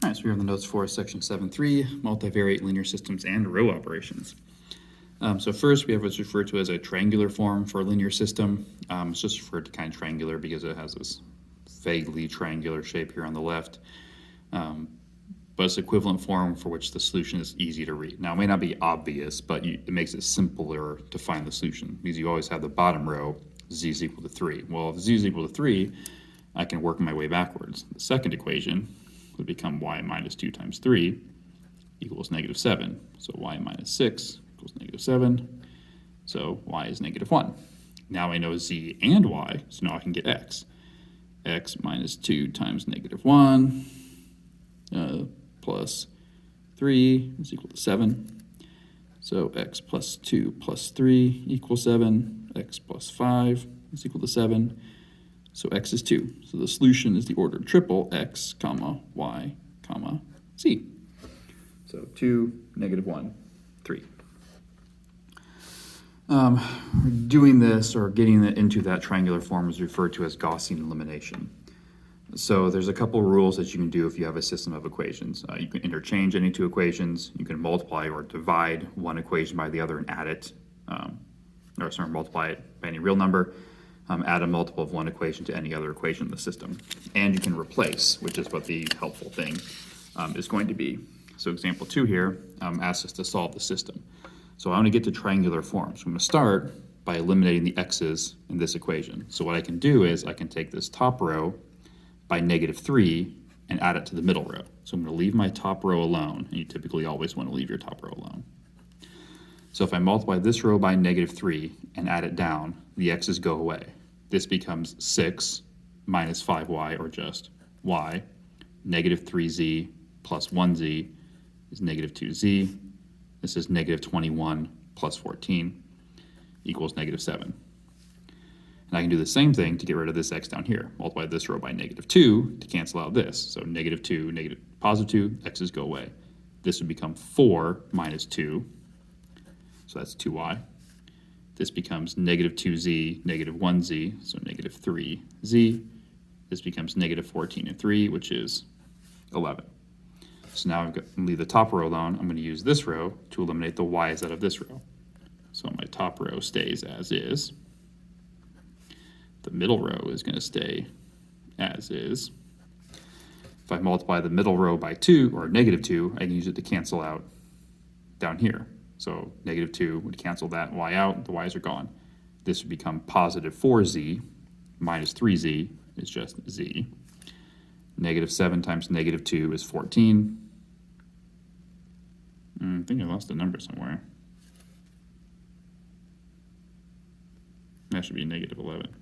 All right, so here are the notes for section 7.3, multivariate linear systems and row operations. So first we have what's referred to as a triangular form for a linear system. It's just referred to kind of triangular because it has this vaguely triangular shape here on the left. But it's equivalent form for which the solution is easy to read. Now, it may not be obvious, but it makes it simpler to find the solution because you always have the bottom row, z is equal to 3. Well, if z is equal to 3, I can work my way backwards. The second equation would become y minus 2 times 3 equals negative 7. So y minus 6 equals negative 7. So y is negative 1. Now I know z and y, so now I can get x. X minus 2 times negative 1 plus 3 is equal to 7. So x plus 2 plus 3 equals 7. X plus 5 is equal to 7. So x is 2. So the solution is the ordered triple x, comma, y, comma, z. So 2, negative 1, 3. Doing this or getting it into that triangular form is referred to as Gaussian elimination. So there's a couple rules that you can do if you have a system of equations. You can interchange any two equations. You can multiply or divide one equation by the other and add it, multiply it by any real number. Add a multiple of one equation to any other equation in the system. And you can replace, which is what the helpful thing is going to be. So example 2 here asks us to solve the system. So I want to get to triangular form. So I'm going to start by eliminating the x's in this equation. So what I can do is I can take this top row by negative 3 and add it to the middle row. So I'm going to leave my top row alone, and you typically always want to leave your top row alone. So if I multiply this row by negative 3 and add it down, the x's go away. This becomes 6 minus 5y, or just y. Negative 3z plus 1z is negative 2z. This is negative 21 plus 14 equals negative 7. And I can do the same thing to get rid of this x down here. Multiply this row by negative 2 to cancel out this. So negative 2, positive 2, x's go away. This would become 4 minus 2. So that's 2y. This becomes negative 2z, negative 1z, so negative 3z. This becomes negative 14 and 3, which is 11. So now I'm going to leave the top row alone. I'm going to use this row to eliminate the y's out of this row. So my top row stays as is. The middle row is going to stay as is. If I multiply the middle row by 2, or negative 2, I can use it to cancel out down here. So negative 2 would cancel that y out. The y's are gone. This would become positive 4z minus 3z is just z. Negative 7 times negative 2 is 14. I think I lost a number somewhere. That should be negative 11.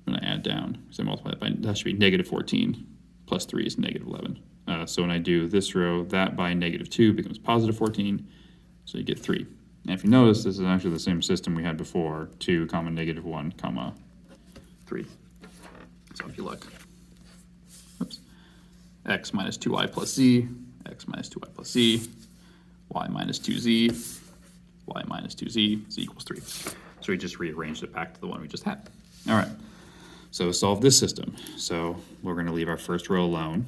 When I add down, so I multiply that by, that should be negative 14 plus 3 is negative 11. So when I do this row, that by negative 2 becomes positive 14, so you get 3. And if you notice, this is actually the same system we had before, 2 comma negative 1 comma 3. So if you look, oops, x minus 2y plus z, x minus 2y plus z, y minus 2z, y minus 2z, z equals 3. So we just rearranged it back to the one we just had. All right, so solve this system. So we're going to leave our first row alone,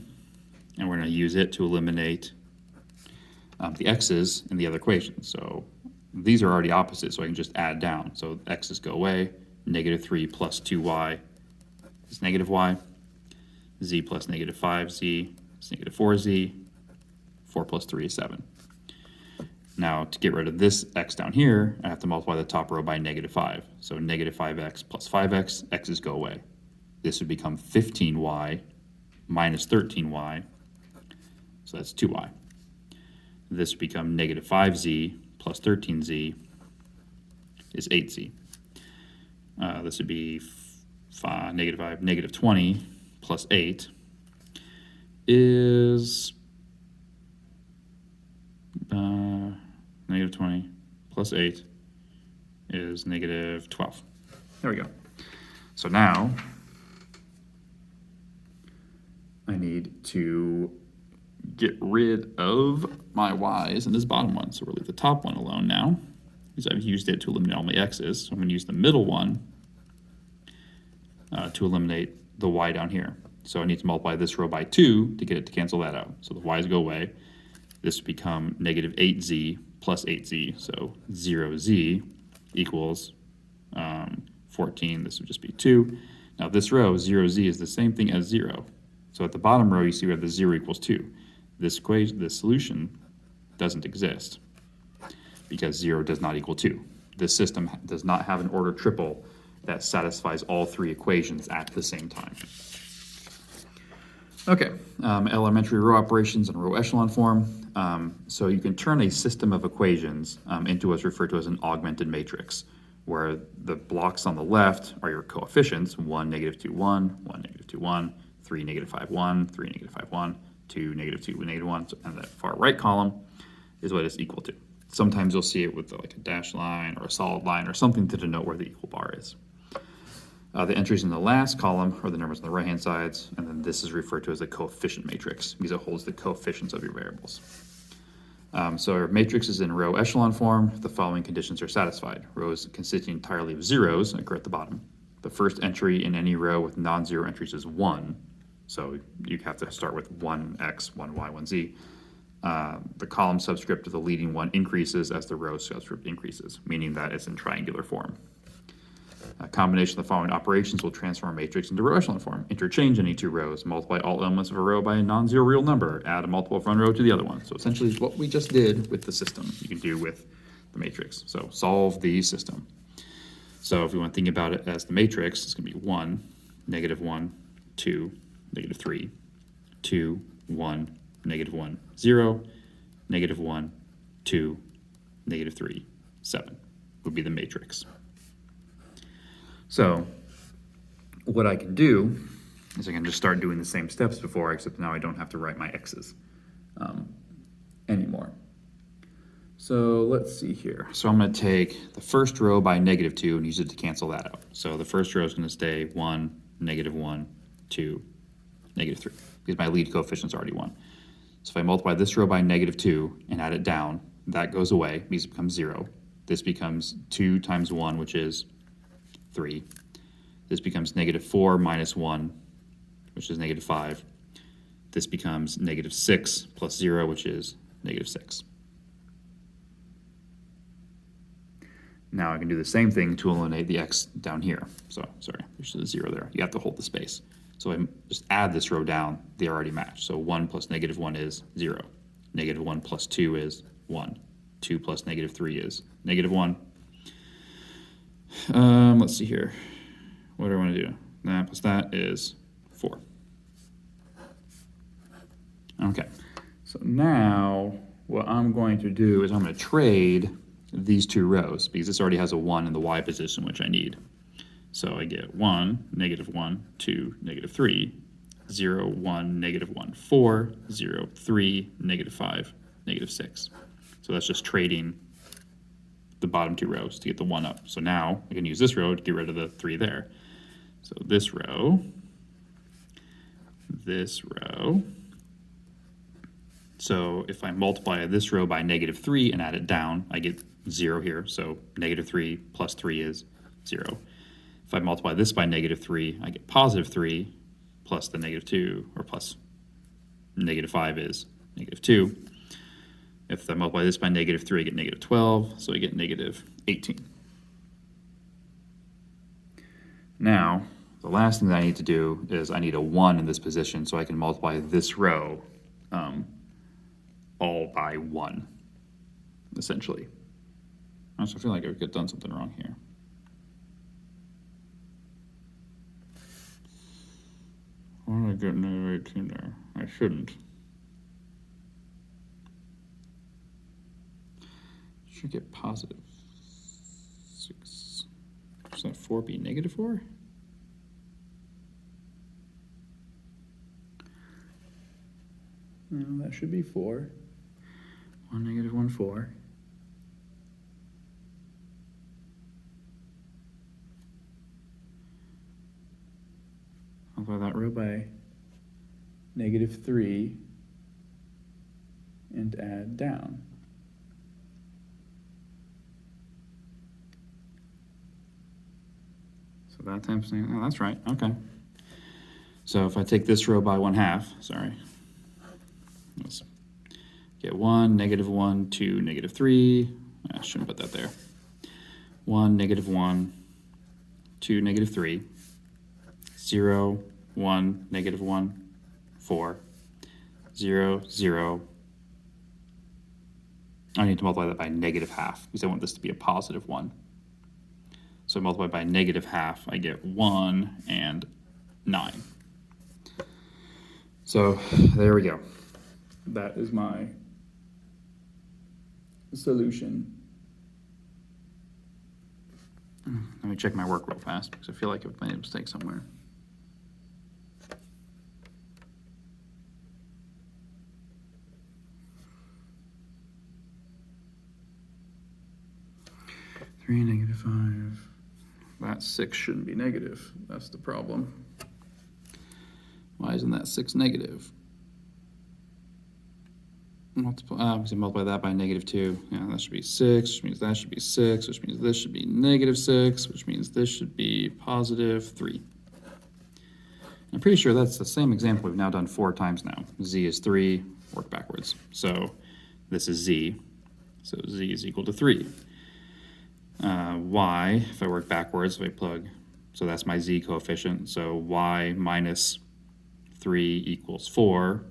and we're going to use it to eliminate the x's in the other equation. So these are already opposite, so I can just add down. So x's go away. Negative 3 plus 2y is negative y. Z plus negative 5z is negative 4z. 4 plus 3 is 7. Now, to get rid of this x down here, I have to multiply the top row by negative 5. So negative 5x plus 5x, x's go away. This would become 15y minus 13y. So that's 2y. This would become negative 5z plus 13z is 8z. This would be negative 5, negative 20 plus 8 is negative 20 plus 8 is negative 12. There we go. So now I need to get rid of my y's in this bottom one. So we'll leave the top one alone now, because I've used it to eliminate all my x's. So I'm going to use the middle one to eliminate the y down here. So I need to multiply this row by 2 to get it to cancel that out. So the y's go away. This would become negative 8z plus 8z. So 0z equals 14. This would just be 2. Now this row, 0z, is the same thing as 0. So at the bottom row, you see where the 0 equals 2. This solution doesn't exist because 0 does not equal 2. This system does not have an order triple that satisfies all three equations at the same time. Okay, elementary row operations in row echelon form. So you can turn a system of equations into what's referred to as an augmented matrix, where the blocks on the left are your coefficients, 1, negative 2, 1, 1, negative 2, 1, 3, negative 5, 1, 3, negative 5, 1, 2, negative 2, negative 1, and the far right column is what it's equal to. Sometimes you'll see it with like a dashed line or a solid line or something to denote where the equal bar is. The entries in the last column are the numbers on the right-hand sides, and then this is referred to as a coefficient matrix because it holds the coefficients of your variables. So our matrix is in row echelon form. The following conditions are satisfied. Rows consisting entirely of zeros occur at the bottom. The first entry in any row with non-zero entries is 1, so you have to start with 1x, 1y, 1z. The column subscript of the leading one increases as the row subscript increases, meaning that it's in triangular form. A combination of the following operations will transform a matrix into row echelon form. Interchange any two rows, multiply all elements of a row by a non-zero real number, add a multiple of one row to the other one. So essentially it's what we just did with the system you can do with the matrix. So solve the system. So if we want to think about it as the matrix, it's going to be 1, negative 1, 2, negative 3, 2, 1, negative 1, 0, negative 1, 2, negative 3, 7 would be the matrix. So what I can do is I can just start doing the same steps before, except now I don't have to write my x's anymore. So let's see here. So I'm going to take the first row by negative 2 and use it to cancel that out. So the first row is going to stay 1, negative 1, 2, negative 3, because my lead coefficient is already 1. So if I multiply this row by negative 2 and add it down, that goes away because it becomes 0. This becomes 2 times 1, which is 3. This becomes negative 4 minus 1, which is negative 5. This becomes negative 6 plus 0, which is negative 6. Now I can do the same thing to eliminate the x down here. So, sorry, there's a 0 there. You have to hold the space. So I just add this row down. They already match. So 1 plus negative 1 is 0. Negative 1 plus 2 is 1. 2 plus negative 3 is negative 1. Let's see here. What do I want to do? That plus that is 4. Okay. So now what I'm going to do is I'm going to trade these two rows because this already has a 1 in the y position, which I need. So I get 1, negative 1, 2, negative 3, 0, 1, negative 1, 4, 0, 3, negative 5, negative 6. So that's just trading the bottom two rows to get the 1 up. So now I can use this row to get rid of the 3 there. So this row. So if I multiply this row by negative 3 and add it down, I get 0 here. So negative 3 plus 3 is 0. If I multiply this by negative 3, I get positive 3 plus the negative 2, or plus negative 5 is negative 2. If I multiply this by negative 3, I get negative 12, so I get negative 18. Now, the last thing that I need to do is I need a 1 in this position so I can multiply this row all by 1, essentially. I also feel like I've done something wrong here. Why did I get negative 18 there? I shouldn't. Should get positive 6. Should that 4 be negative 4? No, that should be 4. 1, negative 1, 4. Multiply that row by negative 3 and add down. So that times, oh, that's right, okay. So if I take this row by 1/2, sorry, let's get 1, -1, 2, -3. I shouldn't put that there. 1, -1, 2, -3, 0, 1, -1, 4, 0, 0. I need to multiply that by -1/2 because I want this to be a positive 1. So I multiply by -1/2, I get 1 and 9. So there we go. That is my solution. Let me check my work real fast because I feel like I've made a mistake somewhere. Three, -5. That 6 shouldn't be negative. That's the problem. Why isn't that 6 negative? Because I multiply that by -2. Yeah, that should be 6, which means that should be 6, which means this should be -6, which means this should be +3. I'm pretty sure that's the same example we've now done 4 times now. Z is 3, work backwards. So this is Z. So Z is equal to 3. Y, if I work backwards, if I plug, so that's my Z coefficient. So Y minus 3 equals 4.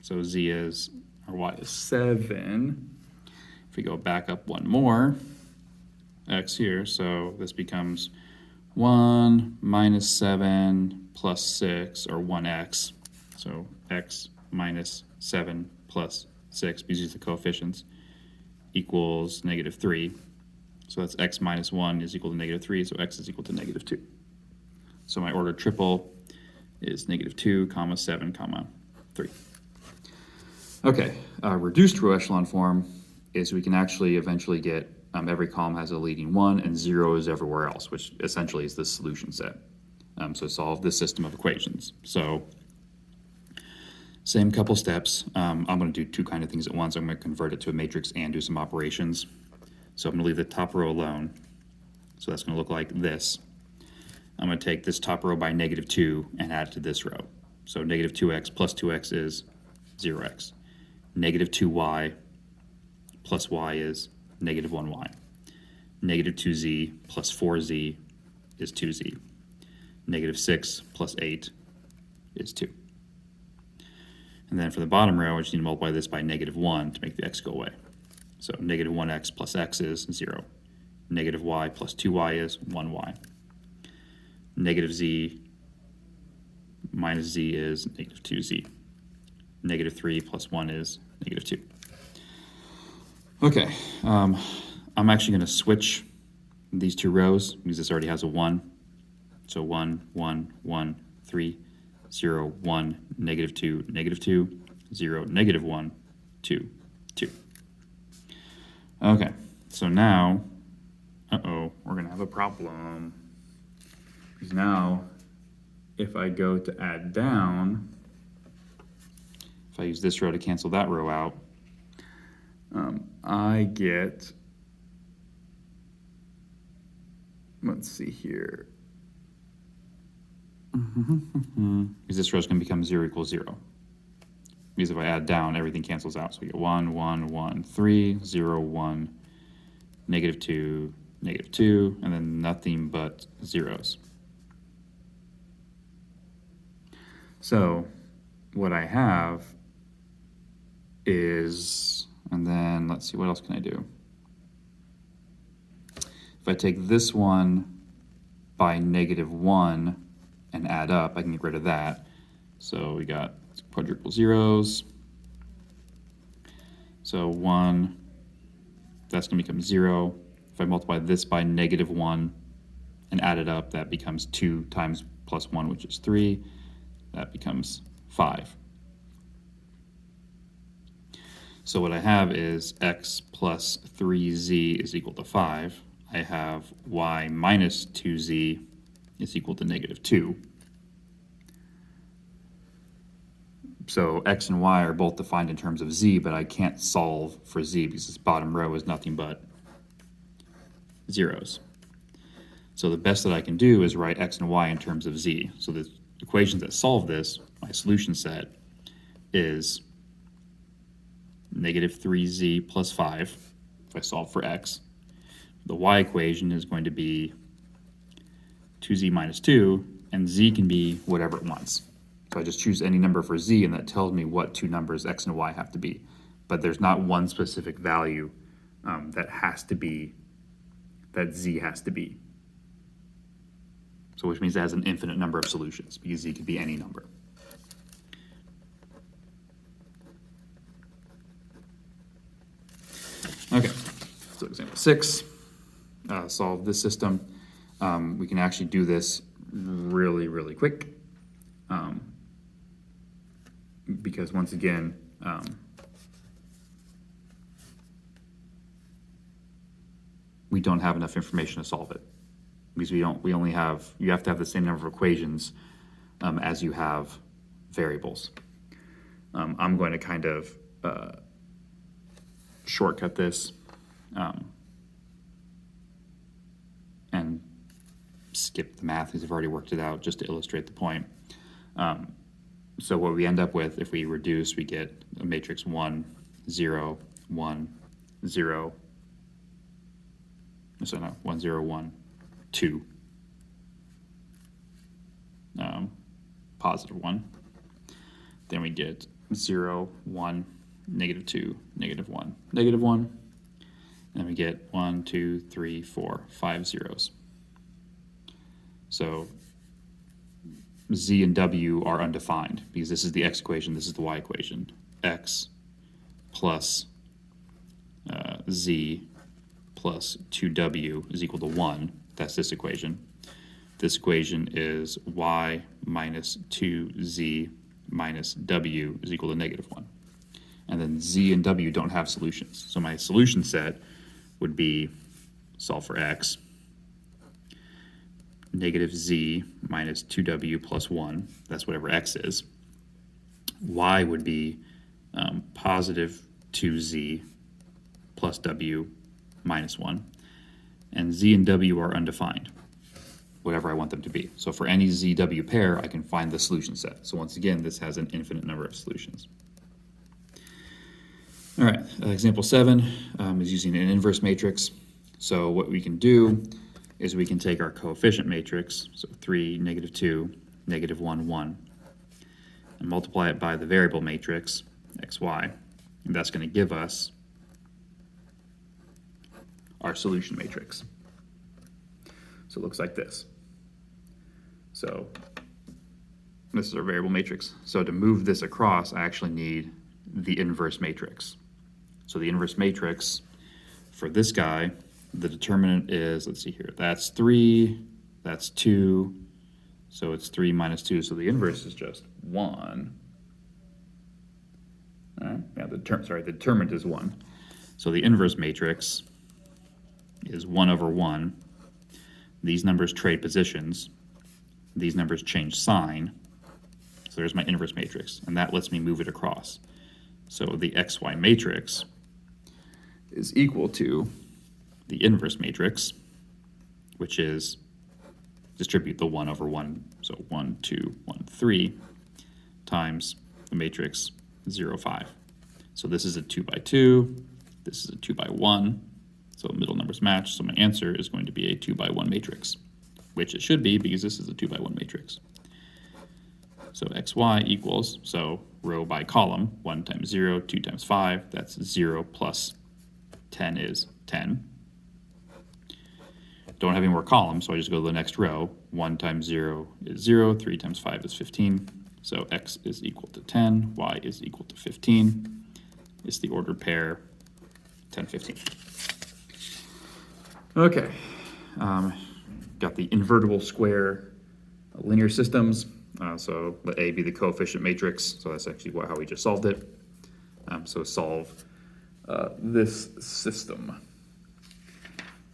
So Z is, or Y is 7. If we go back up one more, X here, so this becomes 1 minus 7 plus 6, or 1x. So x minus 7 plus 6, because these are the coefficients, equals -3. So that's x minus 1 is equal to -3, so x is equal to -2. So my ordered triple is -2, 7, 3. Okay, reduced row echelon form is we can actually eventually get every column has a leading 1 and 0 is everywhere else, which essentially is the solution set. So solve this system of equations. So same couple steps. I'm going to do 2 kind of things at once. I'm going to convert it to a matrix and do some operations. So I'm going to leave the top row alone. So that's going to look like this. I'm going to take this top row by -2 and add it to this row. So -2x plus 2x is 0x. -2y plus y is -1y. -2z plus 4z is 2z. -6 plus 8 is 2. And then for the bottom row, I just need to multiply this by -1 to make the x go away. So -1x plus x is 0. -y plus 2y is 1y. -z minus z is -2z. -3 plus 1 is -2. Okay, I'm actually going to switch these 2 rows because this already has a 1. So 1, 1, 1, 3, 0, 1, -2, -2, 0, -1, 2, 2. Okay, so now, we're going to have a problem. Because now, if I go to add down, if I use this row to cancel that row out, I get, let's see here, because this row is going to become 0 equals 0. Because if I add down, everything cancels out. So we get 1, 1, 1, 3, 0, 1, -2, -2, and then nothing but zeros. So what I have is, and then let's see, what else can I do? If I take this one by -1 and add up, I can get rid of that. So we got quadruple zeros. So 1, that's going to become 0. If I multiply this by -1 and add it up, that becomes 2 times plus 1, which is 3. That becomes 5. So what I have is x plus 3z is equal to 5. I have y minus 2z is equal to -2. So x and y are both defined in terms of z, but I can't solve for z because this bottom row is nothing but zeros. So the best that I can do is write x and y in terms of z. So this equations that solve this, my solution set is negative 3z plus 5 if I solve for x. The y equation is going to be 2z minus 2, and z can be whatever it wants. So I just choose any number for z, and that tells me what two numbers x and y have to be. But there's not one specific value that has to be, that z has to be. So which means it has an infinite number of solutions, because z could be any number. Okay, so example 6, solve this system. We can actually do this really, really quick, because once again, we don't have enough information to solve it, because you have to have the same number of equations as you have variables. I'm going to kind of shortcut this and skip the math because I've already worked it out just to illustrate the point. So what we end up with, if we reduce, we get a matrix 1, 0, 1, 0, so no, 1, 0, 1, 2, positive 1. Then we get 0, 1, negative 2, negative 1, negative 1. And we get 1, 2, 3, 4, 5 zeros. So z and w are undefined because this is the x equation, this is the y equation. X plus z plus 2w is equal to 1. That's this equation. This equation is y minus 2z minus w is equal to negative 1. And then z and w don't have solutions. So my solution set would be solve for x, negative z minus 2w plus 1, that's whatever x is. Y would be positive 2z plus w minus 1. And z and w are undefined, whatever I want them to be. So for any z-w pair, I can find the solution set. So once again, this has an infinite number of solutions. All right, example 7 is using an inverse matrix. So what we can do is we can take our coefficient matrix, so 3, negative 2, negative 1, 1, and multiply it by the variable matrix, xy, and that's going to give us our solution matrix. So it looks like this. So this is our variable matrix. So to move this across, I actually need the inverse matrix. So the inverse matrix for this guy, the determinant is, let's see here, that's 3, that's 2, so it's 3 minus 2, so the inverse is just 1. All right, yeah, the determinant is 1. So the inverse matrix is 1 over 1. These numbers trade positions. These numbers change sign. So there's my inverse matrix, and that lets me move it across. So the xy matrix is equal to the inverse matrix, which is distribute the 1 over 1, so 1, 2, 1, 3, times the matrix 0, 5. So this is a 2 by 2, this is a 2 by 1, so middle numbers match, so my answer is going to be a 2 by 1 matrix, which it should be because this is a 2 by 1 matrix. So xy equals, so row by column, 1 times 0, 2 times 5, that's 0 plus 10 is 10. Don't have any more columns, so I just go to the next row. 1 times 0 is 0, 3 times 5 is 15. So x is equal to 10, y is equal to 15. It's the ordered pair, 10, 15. Okay, got the invertible square linear systems. So let A be the coefficient matrix. So that's actually how we just solved it. So solve this system.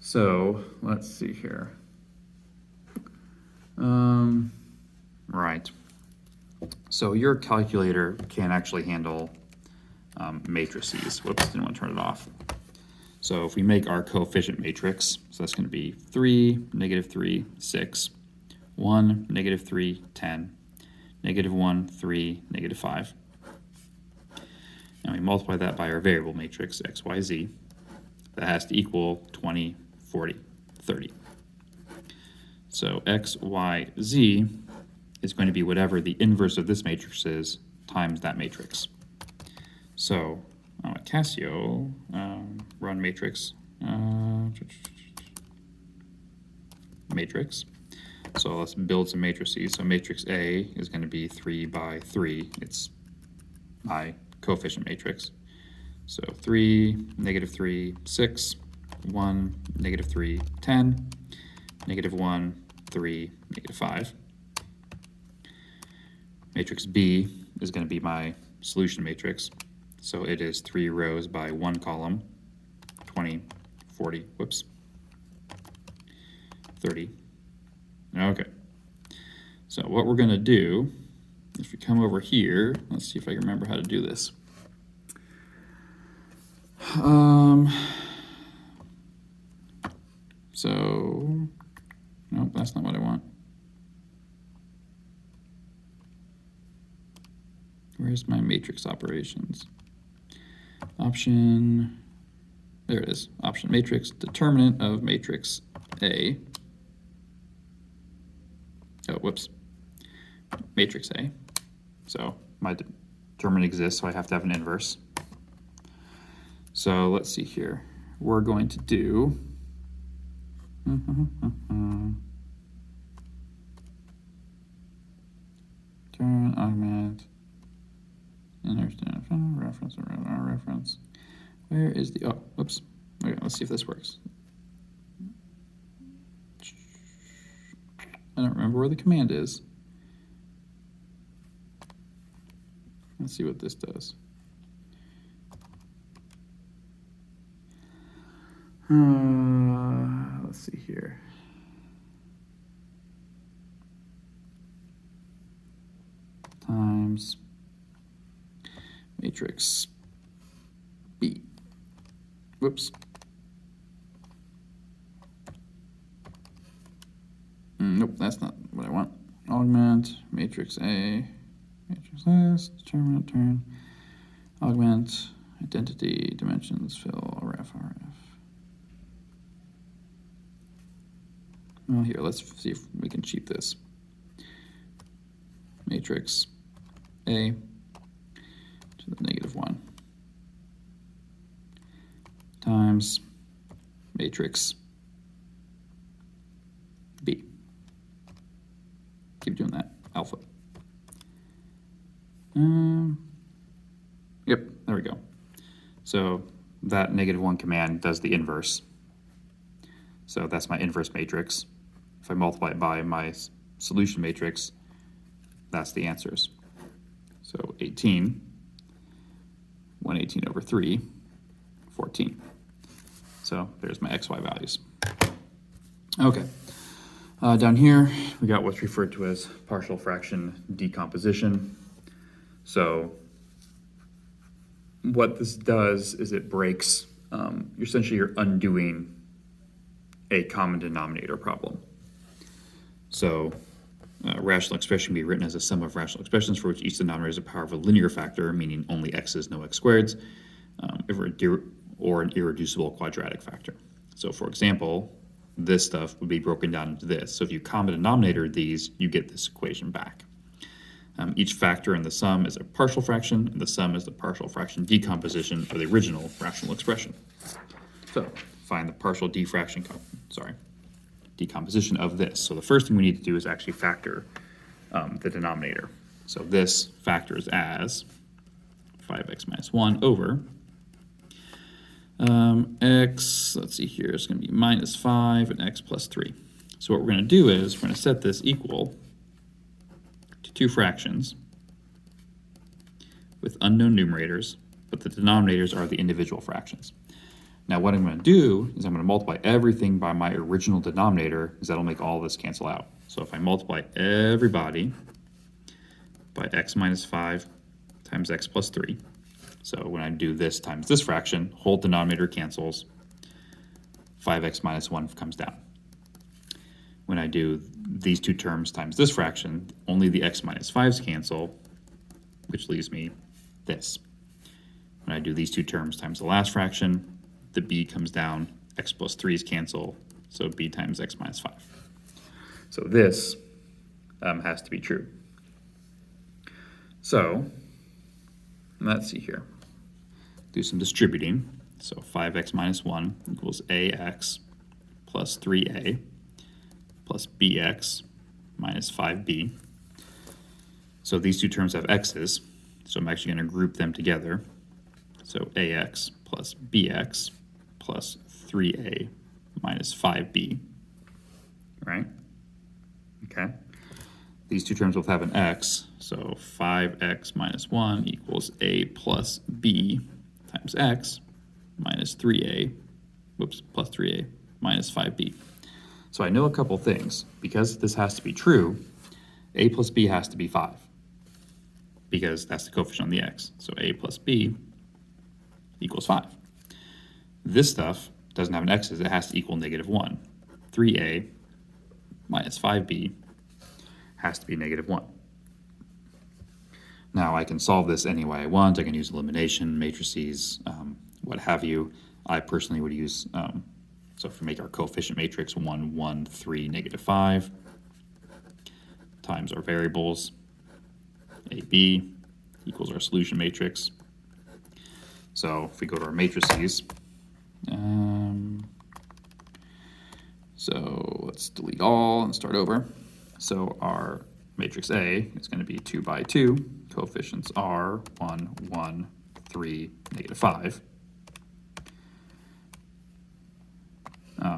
So let's see here. Right. So your calculator can actually handle matrices. Whoops, didn't want to turn it off. So if we make our coefficient matrix, so that's going to be 3, negative 3, 6, 1, negative 3, 10, -1, 3, -5. And we multiply that by our variable matrix, x, y, z. That has to equal 20, 40, 30. So x, y, z is going to be whatever the inverse of this matrix is times that matrix. So at Casio, run matrix, matrix. So let's build some matrices. So matrix A is going to be 3 by 3. It's my coefficient matrix. So 3, -3, 6, 1, -3, 10, -1, 3, -5. Matrix B is going to be my solution matrix. So it is 3 rows by 1 column, 20, 40, whoops, 30. Okay. So what we're going to do, if we come over here, let's see if I can remember how to do this. So, nope, that's not what I want. Where's my matrix operations? Option, there it is, option matrix, determinant of matrix A. Oh, whoops, matrix A. So my determinant exists, so I have to have an inverse. So let's see here. We're going to do turn, augment, reference. Where is the, oh, whoops. Okay, let's see if this works. I don't remember where the command is. Let's see what this does. Let's see here. Times matrix B. Whoops. Nope, that's not what I want. Augment, matrix A, matrix S, determinant, turn, augment, identity, dimensions, fill, ref, RF. Well, here, let's see if we can cheat this. Matrix A to the -1 times matrix B. Keep doing that, alpha. Yep, there we go. So that -1 command does the inverse. So that's my inverse matrix. If I multiply it by my solution matrix, that's the answers. So 18, 118 over 3, 14. So there's my XY values. Okay. Down here, we got what's referred to as partial fraction decomposition. So what this does is it breaks, essentially you're undoing a common denominator problem. So rational expression can be written as a sum of rational expressions for which each denominator is a power of a linear factor, meaning only x's, no x squareds, or an irreducible quadratic factor. So for example, this stuff would be broken down into this. So if you common denominator these, you get this equation back. Each factor in the sum is a partial fraction, and the sum is the partial fraction decomposition of the original rational expression. So find the partial decomposition of this. So the first thing we need to do is actually factor the denominator. So this factors as 5x minus 1 over x, let's see here, it's going to be minus 5 and x plus 3. So what we're going to do is we're going to set this equal to two fractions with unknown numerators, but the denominators are the individual fractions. Now what I'm going to do is I'm going to multiply everything by my original denominator, because that'll make all this cancel out. So if I multiply everybody by x minus 5 times x plus 3, so when I do this times this fraction, whole denominator cancels, 5x minus 1 comes down. When I do these two terms times this fraction, only the x minus 5s cancel, which leaves me this. When I do these two terms times the last fraction, the b comes down, x plus 3's cancel, so b times x minus 5. So this has to be true. So let's see here. Do some distributing. So 5x minus 1 equals ax plus 3a plus bx minus 5b. So these two terms have x's, so I'm actually going to group them together. So ax plus bx plus 3a minus 5b, right? Okay. These two terms both have an x, so 5x minus 1 equals a plus b times x minus 3a, plus 3a minus 5b. So I know a couple things. Because this has to be true, a plus b has to be 5, because that's the coefficient on the x. So a plus b equals 5. This stuff doesn't have an x's, it has to equal -1. 3a minus 5b has to be -1. Now I can solve this any way I want. I can use elimination, matrices, what have you. I personally would use, so if we make our coefficient matrix 1, 1, 3, -5 times our variables, AB equals our solution matrix. So if we go to our matrices, so let's delete all and start over. So our matrix A is going to be 2 by 2. Coefficients are 1, 1, 3, -5.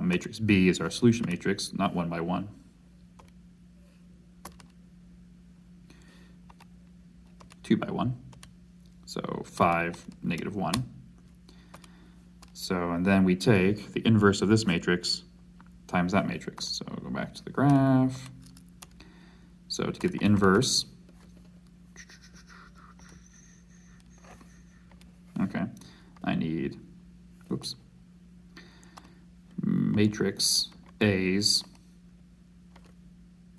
Matrix B is our solution matrix, not 1 by 1. Two by 1. So 5, -1. So, and then we take the inverse of this matrix times that matrix. So go back to the graph. So to get the inverse, okay, I need, matrix A's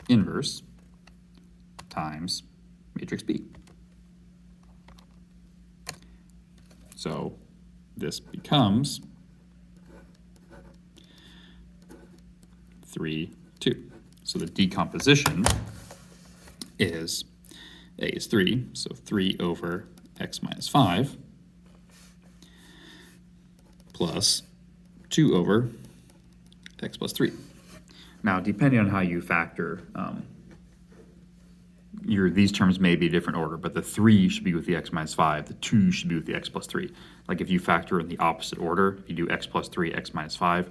inverse times matrix B. So this becomes 3, 2. So the decomposition is A is 3, so 3 over x minus 5 plus 2 over x plus 3. Now, depending on how you factor, these terms may be a different order, but the 3 should be with the x minus 5, the 2 should be with the x plus 3. Like if you factor in the opposite order, if you do x plus 3, x minus 5,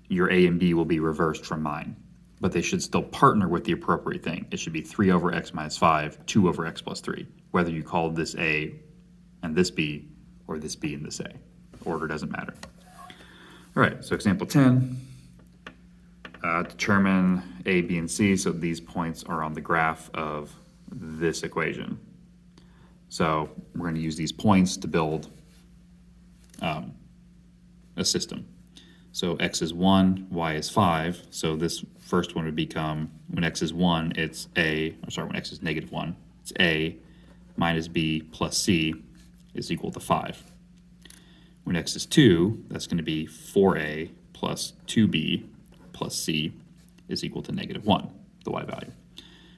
your A and B will be reversed from mine. But they should still partner with the appropriate thing. It should be 3 over x minus 5, 2 over x plus 3, whether you call this A and this B, or this B and this A. Order doesn't matter. All right, so example 10. Determine A, B, and C, so these points are on the graph of this equation. So we're going to use these points to build a system. So x is 1, y is 5, so this first one would become, when x is 1, it's A, or sorry, when x is -1, it's A minus B plus C is equal to 5. When x is 2, that's going to be 4A plus 2B plus C is equal to -1, the y value.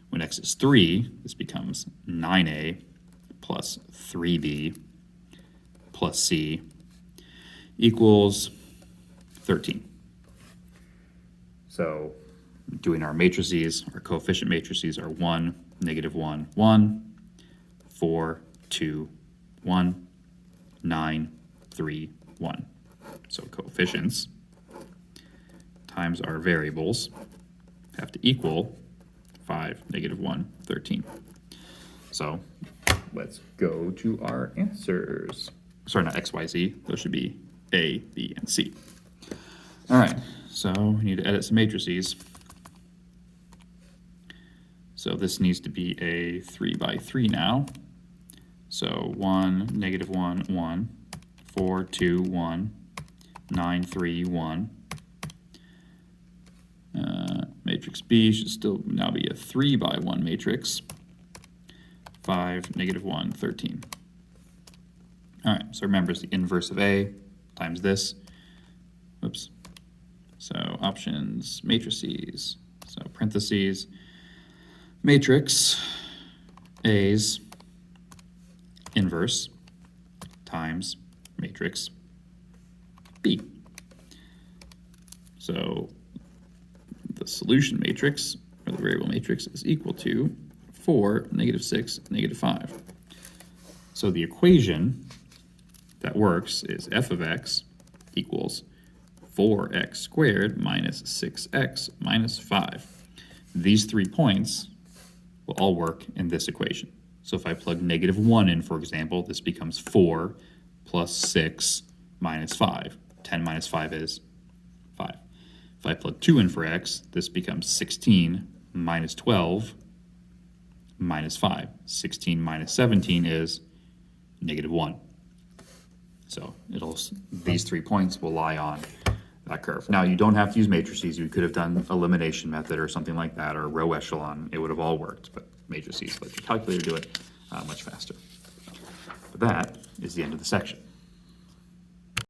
When x is 3, this becomes 9A plus 3B plus C equals 13. So doing our matrices, our coefficient matrices are 1, -1, 1, 4, 2, 1, 9, 3, 1. So coefficients times our variables have to equal 5, -1, 13. So let's go to our answers. Sorry, not x, y, z. Those should be A, B, and C. All right, so we need to edit some matrices. So this needs to be a 3 by 3 now. So 1, -1, 1, 4, 2, 1, 9, 3, 1. Matrix Matrix B should still now be a 3 by 1 matrix. 5, -1, 13. All right, so remember it's the inverse of A times this. Whoops. So options, matrices. So parentheses, matrix A's inverse times matrix B. So the solution matrix, or the variable matrix, is equal to 4, -6, -5. So the equation that works is f of x equals 4x squared minus 6x minus 5. These 3 points will all work in this equation. So if I plug -1 in, for example, this becomes 4 plus 6 minus 5. 10 minus 5 is 5. If I plug 2 in for x, this becomes 16 minus 12 minus 5. 16 minus 17 is -1. So these 3 points will lie on that curve. Now, you don't have to use matrices. You could have done elimination method or something like that, or row echelon. It would have all worked, but matrices let your calculator do it much faster. But that is the end of the section.